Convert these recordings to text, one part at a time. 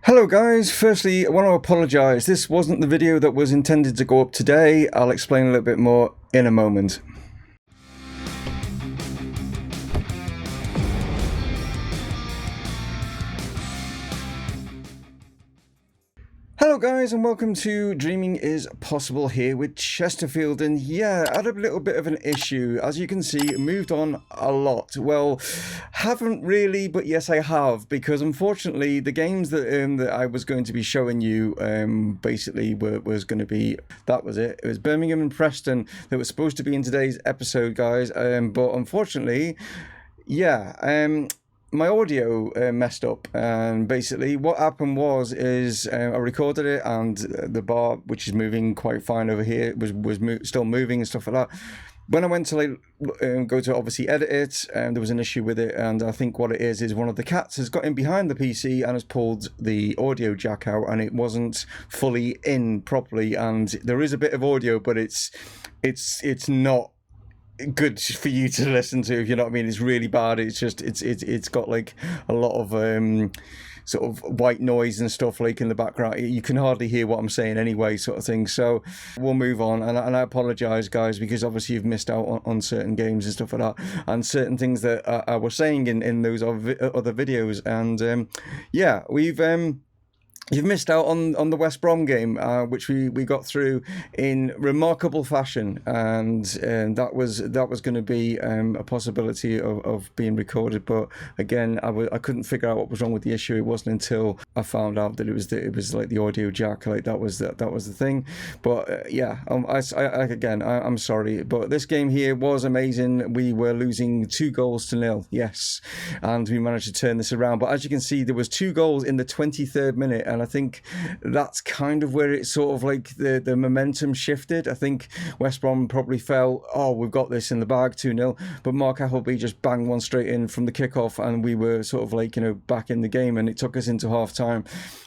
Hello guys, firstly I want to apologise, this wasn't the video that was intended to go up today. I'll explain a little bit more in a moment. Hello guys and welcome to Dreaming is Possible here with Chesterfield, and yeah, I had a little bit of an issue. As you can see, moved on a lot. Well, haven't really, but yes I have, because unfortunately the games that I was going to be showing you basically was going to be, that was it. It was Birmingham and Preston that was supposed to be in today's episode, guys, but unfortunately, yeah, my audio messed up, and basically what happened was I recorded it, and the bar, which is moving quite fine over here, was still moving and stuff like that. When I went to go to obviously edit it, there was an issue with it, and I think what it is one of the cats has got in behind the PC and has pulled the audio jack out, and it wasn't fully in properly, and there is a bit of audio, but it's not good for you to listen to, if you know what I mean. It's really bad. It's just it's got like a lot of sort of white noise and stuff like in the background. You can hardly hear what I'm saying anyway, sort of thing. So we'll move on, and I apologize guys, because obviously you've missed out on certain games and stuff like that, and certain things that I was saying in those other videos. And yeah, you've missed out on the West Brom game, which we got through in remarkable fashion, and that was going to be a possibility of being recorded. But again, I couldn't figure out what was wrong with the issue. It wasn't until I found out that it was like the audio jack, like that was the thing. But yeah, I'm sorry, but this game here was amazing. We were losing 2-0. Yes, and we managed to turn this around. But as you can see, there was 2 goals in the 23rd minute. And I think that's kind of where it sort of like the momentum shifted. I think West Brom probably felt, oh, we've got this in the bag, 2-0, but Mark Appleby just banged one straight in from the kickoff, and we were sort of like, back in the game, and it took us into half time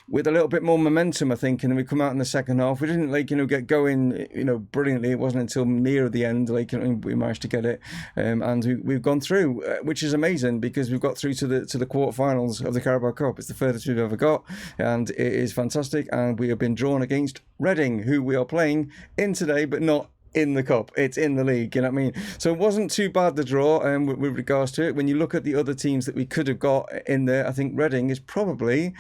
with a little bit more momentum, I think. And then we come out in the second half. We didn't get going, brilliantly. It wasn't until near the end, we managed to get it, and we've gone through, which is amazing, because we've got through to the quarterfinals of the Carabao Cup. It's the furthest we've ever got, and it is fantastic. And we have been drawn against Reading, who we are playing in today, but not in the cup. It's in the league, you know what I mean? So it wasn't too bad, the draw, with regards to it. When you look at the other teams that we could have got in there, I think Reading is probably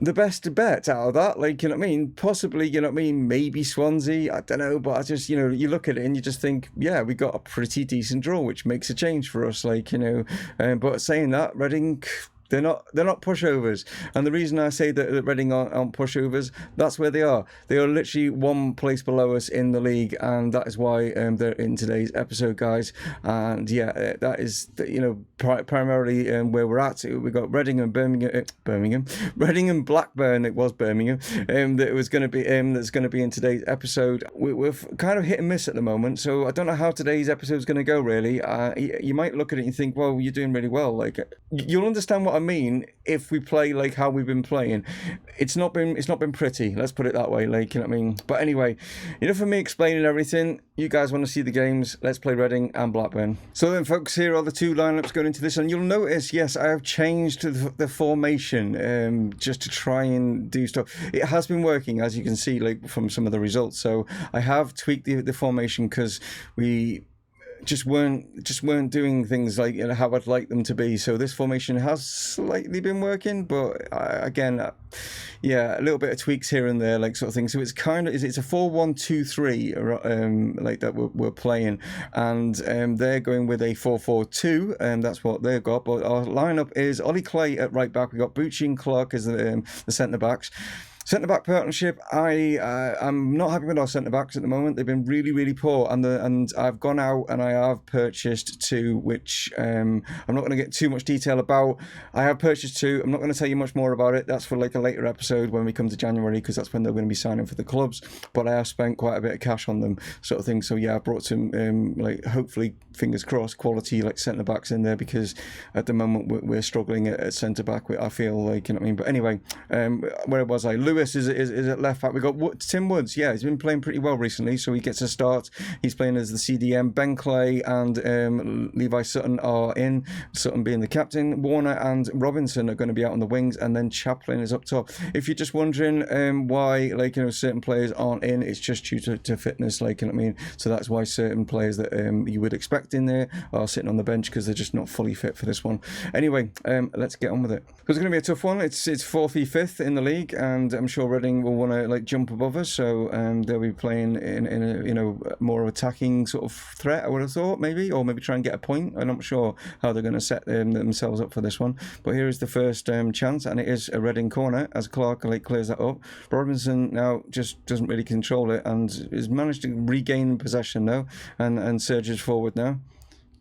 the best bet out of that, you know what I mean? Possibly, you know what I mean? Maybe Swansea, I don't know, but I just, you look at it and you just think, yeah, we got a pretty decent draw, which makes a change for us, but saying that, Reading, they're not pushovers. And the reason I say that Reading aren't pushovers, that's where they are. They are literally one place below us in the league, and that is why they're in today's episode, guys. And yeah, that is primarily where we're at. We've got Reading and Birmingham, Reading and Blackburn. It was Birmingham that it was going to be that's going to be in today's episode. We're kind of hit and miss at the moment, so I don't know how today's episode is going to go. Really, you might look at it and think, well, you're doing really well. You'll understand what I mean if we play like how we've been playing. It's not been pretty, let's put it that way, you know what I mean? But anyway, for me explaining everything, you guys want to see the games. Let's play Reading and Blackburn. So then folks, here are the two lineups going into this, and you'll notice, yes, I have changed the formation just to try and do stuff. It has been working, as you can see, from some of the results. So I have tweaked the formation, because we just weren't doing things how I'd like them to be. So this formation has slightly been working, but yeah, a little bit of tweaks here and there, sort of thing. So it's a 4-1-2-3 that we're playing, and they're going with a 4-4-2, and that's what they've got. But our lineup is Ollie Clay at right back. We got Bucci and Clark as the centre backs. Centre-back partnership, I'm not happy with our centre-backs at the moment. They've been really, really poor, and I've gone out and I have purchased 2, which I'm not going to get too much detail about. I have purchased 2. I'm not going to tell you much more about it. That's for a later episode when we come to January, because that's when they're going to be signing for the clubs. But I have spent quite a bit of cash on them, sort of thing. So yeah, I brought some, hopefully, fingers crossed, quality centre-backs in there, because at the moment we're struggling at centre-back. I feel you know what I mean? But anyway, where was I? Lewis is at left back. We've got Tim Woods. Yeah, he's been playing pretty well recently, so he gets a start. He's playing as the CDM. Ben Clay and Levi Sutton are in. Sutton being the captain. Warner and Robinson are going to be out on the wings, and then Chaplin is up top. If you're just wondering why, like, you know, certain players aren't in, it's just due to fitness, like, you know what I mean? So that's why certain players that you would expect in there are sitting on the bench because they're just not fully fit for this one. Anyway, let's get on with it. It's going to be a tough one. It's 4th v 5th in the league, and I'm sure Reading will want to like jump above us, so they'll be playing in a, you know, more attacking sort of threat, I would have thought, maybe, or maybe try and get a point. I'm not sure how they're going to set themselves up for this one, but here is the first chance, and it is a Reading corner as Clark like clears that up. Robinson now just doesn't really control it and has managed to regain possession though, and surges forward now.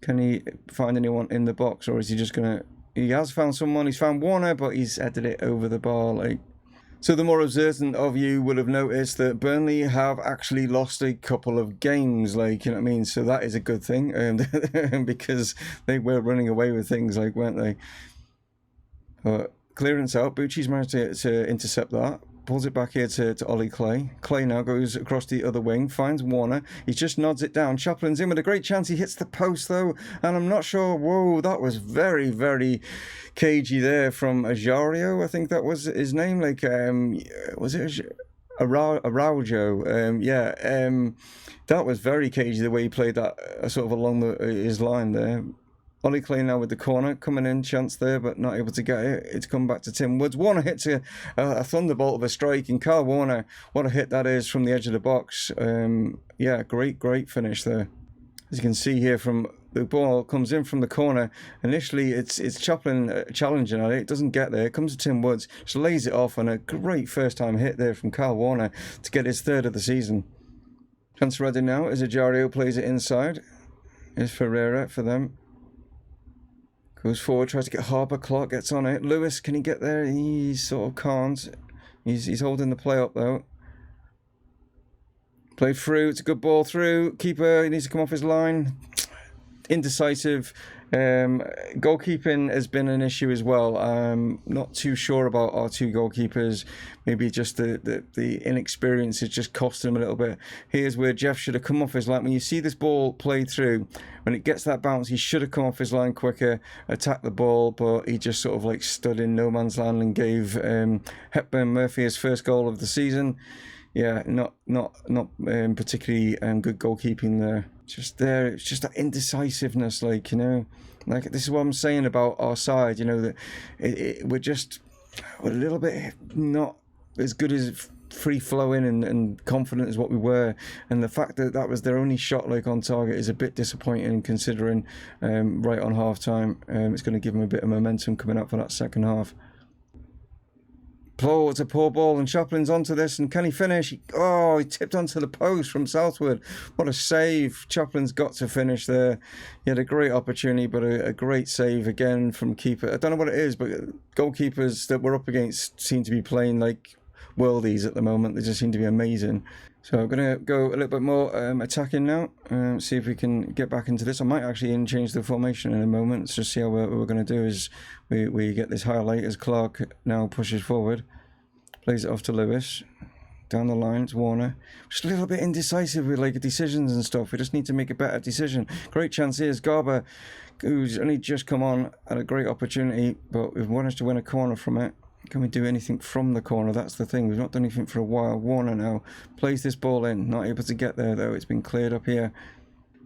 Can he find anyone in the box, or is he just going to... He has found someone. He's found Warner, but he's headed it over the bar. Like, so the more observant of you will have noticed that Burnley have actually lost a couple of games. Like, you know what I mean? So that is a good thing, because they were running away with things, like, weren't they? But clearance out. Bucci's managed to intercept that. Pulls it back here to Ollie Clay. Clay now goes across the other wing, finds Warner. He just nods it down. Chaplin's in with a great chance. He hits the post though, and I'm not sure. Whoa, that was very, very cagey there from Ajario. I think that was his name. Like, was it Araujo? That was very cagey the way he played that, sort of along his line there. Ollie Clay now with the corner, coming in, chance there, but not able to get it. It's come back to Tim Woods. Warner hits a thunderbolt of a strike, and Carl Warner, what a hit that is from the edge of the box. Yeah, great finish there. As you can see here, from the ball comes in from the corner. Initially, it's Chaplin challenging at it. It doesn't get there. It comes to Tim Woods, just lays it off, and a great first-time hit there from Carl Warner to get his 3rd of the season. Chance Reading now as Ajario plays it inside. Is Ferreira for them. Goes forward, tries to get Harper. Clark gets on it. Lewis, can he get there? He sort of can't. He's holding the play up though. Play through. It's a good ball through. Keeper, he needs to come off his line. Indecisive. Goalkeeping has been an issue as well. I'm not too sure about our 2 goalkeepers. Maybe just the inexperience has just cost him a little bit. Here's where Jeff should have come off his line. When you see this ball played through, when it gets that bounce, he should have come off his line quicker, attacked the ball, but he just sort of like stood in no man's land and gave Hepburn Murphy his first goal of the season. Yeah, not particularly good goalkeeping there. Just there, it's just that indecisiveness, like, you know, like this is what I'm saying about our side, you know, that we're a little bit not as good as free flowing and confident as what we were, and the fact that was their only shot like on target is a bit disappointing, considering right on half time. It's going to give them a bit of momentum coming up for that second half. Oh, it's a poor ball, and Chaplin's onto this, and can he finish? He tipped onto the post from Southwood. What a save. Chaplin's got to finish there. He had a great opportunity, but a great save again from keeper. I don't know what it is, but goalkeepers that we're up against seem to be playing like worldies at the moment. They just seem to be amazing. So I'm going to go a little bit more attacking now, see if we can get back into this. I might actually change the formation in a moment. Let's just see how what we're going to do is we get this highlight as Clark now pushes forward, plays it off to Lewis. Down the line, it's Warner. Just a little bit indecisive with like decisions and stuff. We just need to make a better decision. Great chance here is Garber, who's only just come on, had a great opportunity, but we've managed to win a corner from it. Can we do anything from the corner? That's the thing. We've not done anything for a while. Warner now plays this ball in. Not able to get there, though. It's been cleared up here.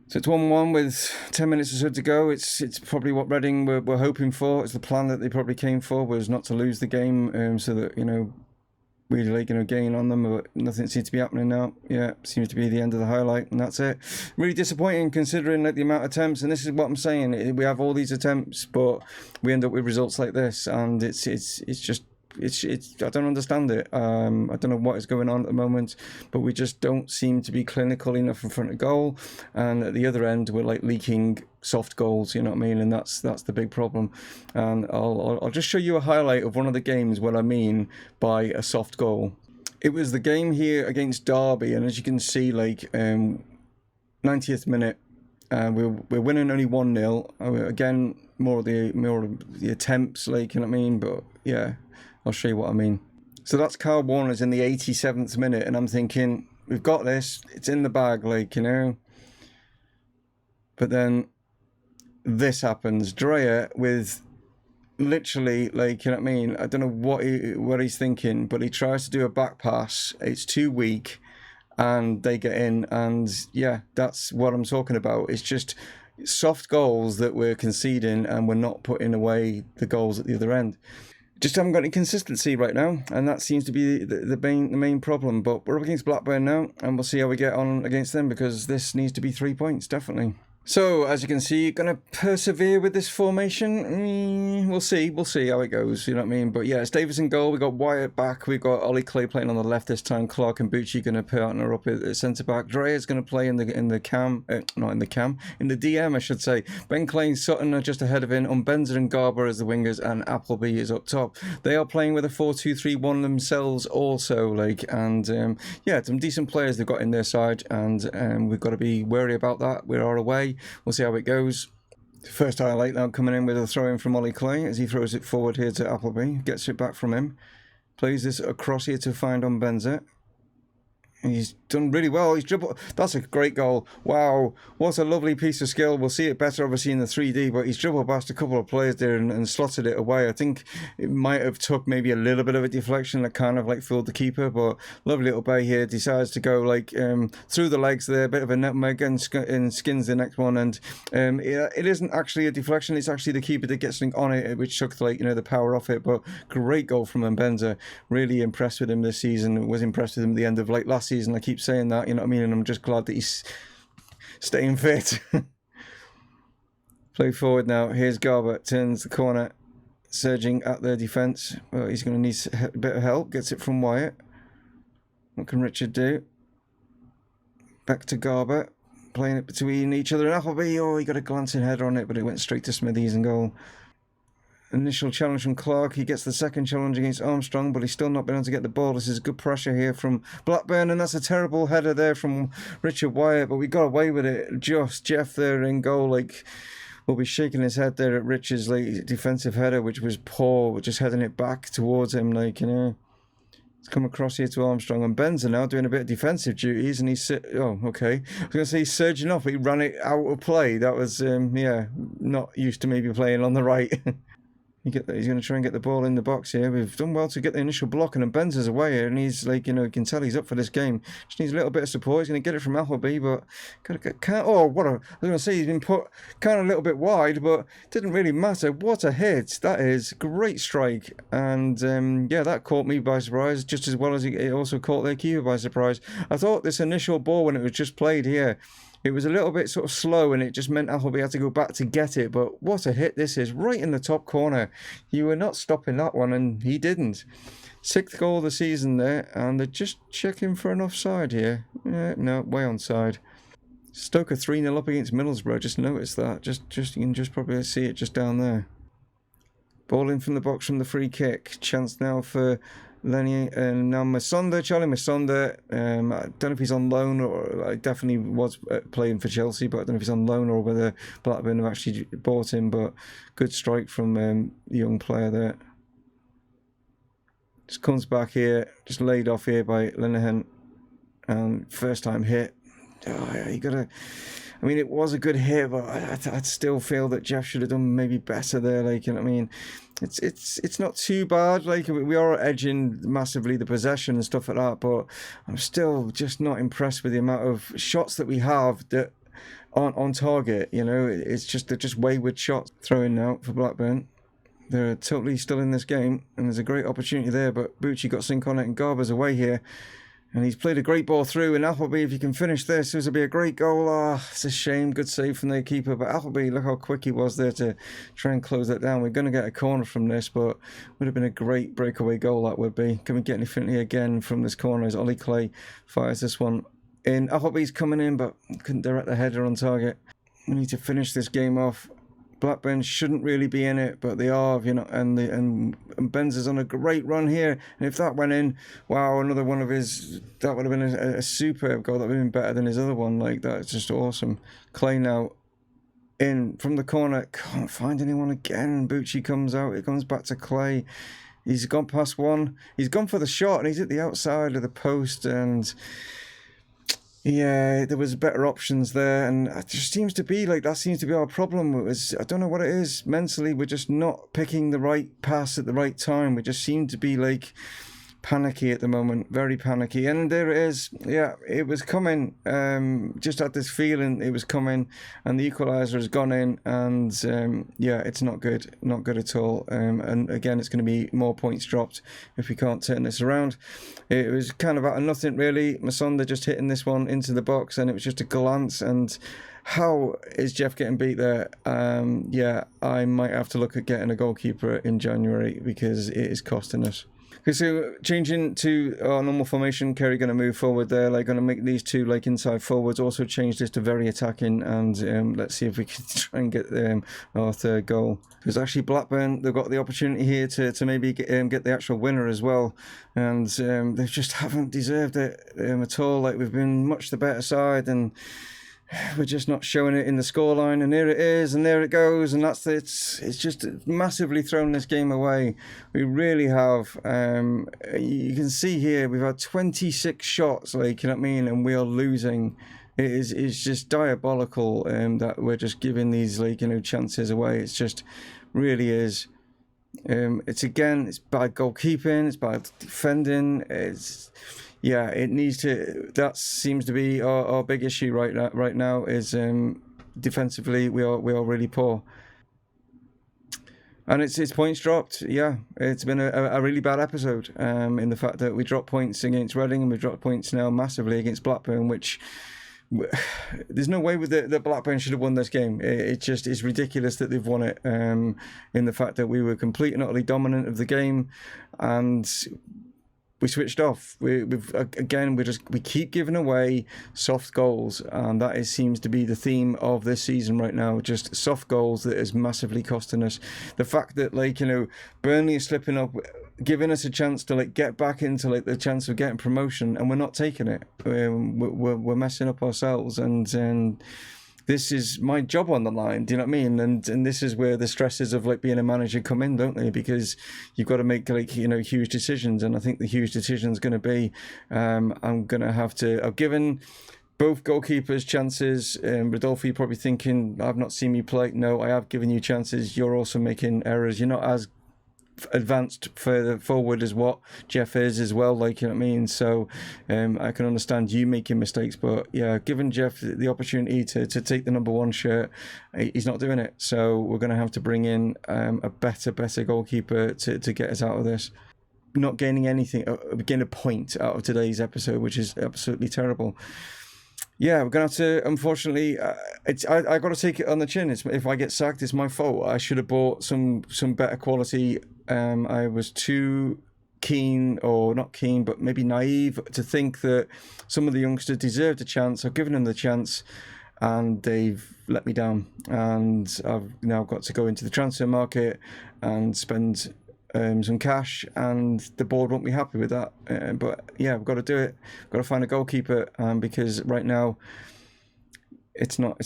So it's 1-1 with 10 minutes or so to go. It's probably what Reading were hoping for. It's the plan that they probably came for, was not to lose the game, so that, you know, we gain on them, but nothing seems to be happening now. Yeah, seems to be the end of the highlight, and that's it. Really disappointing considering like the amount of attempts, and this is what I'm saying. We have all these attempts, but we end up with results like this, and it's just I don't understand it. I don't know what is going on at the moment, but we just don't seem to be clinical enough in front of goal, and at the other end we're like leaking soft goals, you know what I mean, and that's the big problem. And I'll just show you a highlight of one of the games, what I mean by a soft goal. It was the game here against Derby, and as you can see, like 90th minute, we're winning only 1-0. Again, more of the attempts, like, you know what I mean, but yeah, I'll show you what I mean. So that's Carl Warner's in the 87th minute, and I'm thinking, we've got this, it's in the bag, like, you know. But then this happens. Dreyer with literally, like, you know what I mean? I don't know what he's thinking, but he tries to do a back pass. It's too weak, and they get in. And yeah, that's what I'm talking about. It's just soft goals that we're conceding, and we're not putting away the goals at the other end. Just haven't got any consistency right now, and that seems to be the main problem. But we're up against Blackburn now, and we'll see how we get on against them, because this needs to be 3 points, definitely. So, as you can see, going to persevere with this formation. We'll see how it goes, you know what I mean? But yeah, it's Davis in goal. We've got Wyatt back. We've got Ollie Clay playing on the left this time. Clark and Bucci going to partner up at centre-back. Dreyer's going to play in the DM, I should say. Ben Clay and Sutton are just ahead of him. Benzer and Garber as the wingers, and Appleby is up top. They are playing with a 4-2-3-1 themselves also, like, and yeah, some decent players they've got in their side, and we've got to be wary about that. We are away. We'll see how it goes. First highlight now coming in with a throw-in from Ollie Clay as he throws it forward here to Appleby. Gets it back from him. Plays this across here to find on Benzer. He's done really well. He's dribbled. That's a great goal. Wow, what a lovely piece of skill. We'll see it better obviously in the 3D, but he's dribbled past a couple of players there and slotted it away. I think it might have took maybe a little bit of a deflection that kind of like fooled the keeper, but lovely little bay here. Decides to go like through the legs there, a bit of a nutmeg, and skins the next one. And it isn't actually a deflection. It's actually the keeper that gets on it, which took like, you know, the power off it. But great goal from Mbenza. Really impressed with him this season. Was impressed with him at the end of like last season. I keep saying that, you know what I mean, and I'm just glad that he's staying fit. Play forward now. Here's Garber, turns the corner, surging at their defence. Well, he's going to need a bit of help. Gets it from Wyatt. What can Richard do? Back to Garber, playing it between each other and Appleby. Oh, he got a glancing header on it, but it went straight to Smithies and goal. Initial challenge from Clark. He gets the second challenge against Armstrong, but he's still not been able to get the ball. This is good pressure here from Blackburn, and that's a terrible header there from Richard Wyatt, but we got away with it. Just Jeff there in goal, like, will be shaking his head there at Richard's like defensive header, which was poor, just heading it back towards him, like, you know. It's come across here to Armstrong, and Ben's now doing a bit of defensive duties, and he's oh, okay. I was going to say he's surging off, but he ran it out of play. That was yeah, not used to maybe playing on the right. He's going to try and get the ball in the box here. We've done well to get the initial block, and Benzer's away here, and he's like, you know, you can tell he's up for this game. Just needs a little bit of support. He's going to get it from Appleby, but oh, what a! I was going to say he's been put kind of a little bit wide, but it didn't really matter. What a hit! That is great strike, and yeah, that caught me by surprise, just as well as it also caught their keeper by surprise. I thought this initial ball when it was just played here, it was a little bit sort of slow, and it just meant Appleby had to go back to get it. But what a hit this is, right in the top corner. You were not stopping that one, and he didn't. 6th goal of the season there, and they're just checking for an offside here. Yeah, no, way onside. Stoke are 3-0 up against Middlesbrough. Just noticed that. You can just probably see it just down there. Ball in from the box from the free kick. Chance now for Lenny and now Masonda, Charlie Masonda. I don't know if he's on loan, or I definitely was playing for Chelsea, but I don't know if he's on loan or whether Blackburn have actually bought him. But good strike from the young player there. Just comes back here, just laid off here by Linehan. First time hit. Oh, yeah, you gotta. I mean, it was a good hit, but I'd still feel that Jeff should have done maybe better there. Like, you know what I mean? It's not too bad. Like, we are edging massively the possession and stuff like that, but I'm still just not impressed with the amount of shots that we have that aren't on target. You know, they're just wayward shots. Throwing out for Blackburn. They're totally still in this game, and there's a great opportunity there, but Bucci got sink on it, and Garber's away here. And he's played a great ball through, and Appleby, if you can finish this, this will be a great goal. Ah, it's a shame. Good save from their keeper. But Appleby, look how quick he was there to try and close that down. We're going to get a corner from this, but would have been a great breakaway goal, that would be. Can we get anything here again from this corner as Ollie Clay fires this one in? Appleby's coming in, but couldn't direct the header on target. We need to finish this game off. Blackburn shouldn't really be in it, but they are, you know, and Benzer's on a great run here. And if that went in, wow, another one of his, that would have been a superb goal. That would have been better than his other one. Like, that's just awesome. Clay now in from the corner, can't find anyone again. Bucci comes out, it comes back to Clay. He's gone past one. He's gone for the shot, and he's at the outside of the post, and yeah, there was better options there, and it just seems to be like that seems to be our problem. I don't know what it is. Mentally, we're just not picking the right pass at the right time. We just seem to be like panicky at the moment, very panicky. And there it is. Yeah, it was coming. Just had this feeling it was coming, and the equaliser has gone in, and yeah, it's not good at all. And again, it's going to be more points dropped if we can't turn this around. It was kind of out of nothing, really. Masonda just hitting this one into the box, and it was just a glance. And how is Jeff getting beat there? Yeah, I might have to look at getting a goalkeeper in January, because it is costing us. Okay, so changing to our normal formation, Kerry going to move forward there, like going to make these two like inside forwards, also change this to very attacking, and let's see if we can try and get our third goal. Because actually Blackburn, they've got the opportunity here to maybe get the actual winner as well, and they just haven't deserved it at all. Like, we've been much the better side, and we're just not showing it in the scoreline, and there it is, and there it goes, and it's just massively thrown this game away. We really have. You can see here we've had 26 shots, like, you know what I mean, and we are losing. It's just diabolical that we're just giving these, like, you know, chances away. It's just really is. It's bad goalkeeping, it's bad defending. Yeah, it needs to. That seems to be our big issue right now. Is defensively we are really poor, and it's points dropped. Yeah, it's been a really bad episode. In the fact that we dropped points against Reading, and we dropped points now massively against Blackburn, which there's no way that Blackburn should have won this game. It just is ridiculous that they've won it. In the fact that we were complete and utterly dominant of the game, and we switched off. We keep giving away soft goals, and that seems to be the theme of this season right now. Just soft goals that is massively costing us. The fact that, like, you know, Burnley is slipping up, giving us a chance to like get back into like the chance of getting promotion, and we're not taking it. We're messing up ourselves, and this is my job on the line. Do you know what I mean? And this is where the stresses of like being a manager come in, don't they? Because you've got to make, like, you know, huge decisions. And I think the huge decision is going to be, I'm going to have to. I've given both goalkeepers chances. Rodolfo, you're probably thinking, I've not seen you play. No, I have given you chances. You're also making errors. You're not as advanced further forward as what Jeff is as well, like, you know what I mean? So I can understand you making mistakes, but yeah, giving Jeff the opportunity to take the number one shirt, he's not doing it. So we're going to have to bring in a better goalkeeper to get us out of this. Not gaining anything, getting a point out of today's episode, which is absolutely terrible. Yeah, we're gonna have to. Unfortunately, I got to take it on the chin. If I get sacked, it's my fault. I should have bought some better quality. I was too keen, or not keen, but maybe naive to think that some of the youngsters deserved a chance. I've given them the chance, and they've let me down. And I've now got to go into the transfer market and spend some cash, and the board won't be happy with that. But yeah, we've got to do it. We've got to find a goalkeeper, because right now it's not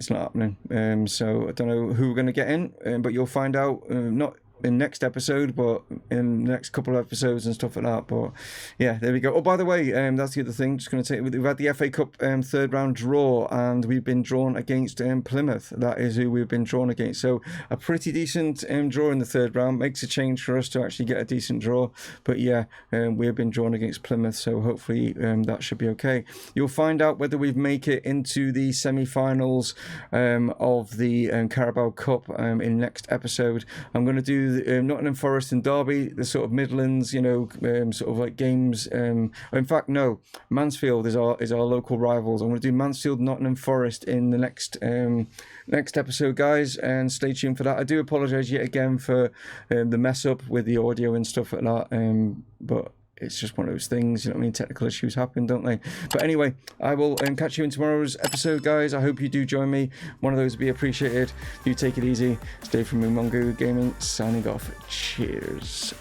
happening. So I don't know who we're going to get in, but you'll find out not in next episode, but in the next couple of episodes and stuff like that. But yeah, there we go. Oh, by the way, that's the other thing. Just going to take. We've had the FA Cup third round draw, and we've been drawn against Plymouth. That is who we've been drawn against. So a pretty decent draw in the third round. Makes a change for us to actually get a decent draw. But yeah, we've been drawn against Plymouth, so hopefully that should be okay. You'll find out whether we make it into the semi-finals of the Carabao Cup in next episode. I'm going to do Nottingham Forest and Derby, the sort of Midlands, you know, sort of like games. In fact, no, Mansfield is our local rivals. I'm going to do Mansfield, Nottingham Forest in the next episode, guys, and stay tuned for that. I do apologise yet again for the mess up with the audio and stuff like that, but it's just one of those things, you know what I mean? Technical issues happen, don't they? But anyway, I will catch you in tomorrow's episode, guys. I hope you do join me. One of those would be appreciated. You take it easy. Stay from Mumongu Gaming, signing off. Cheers.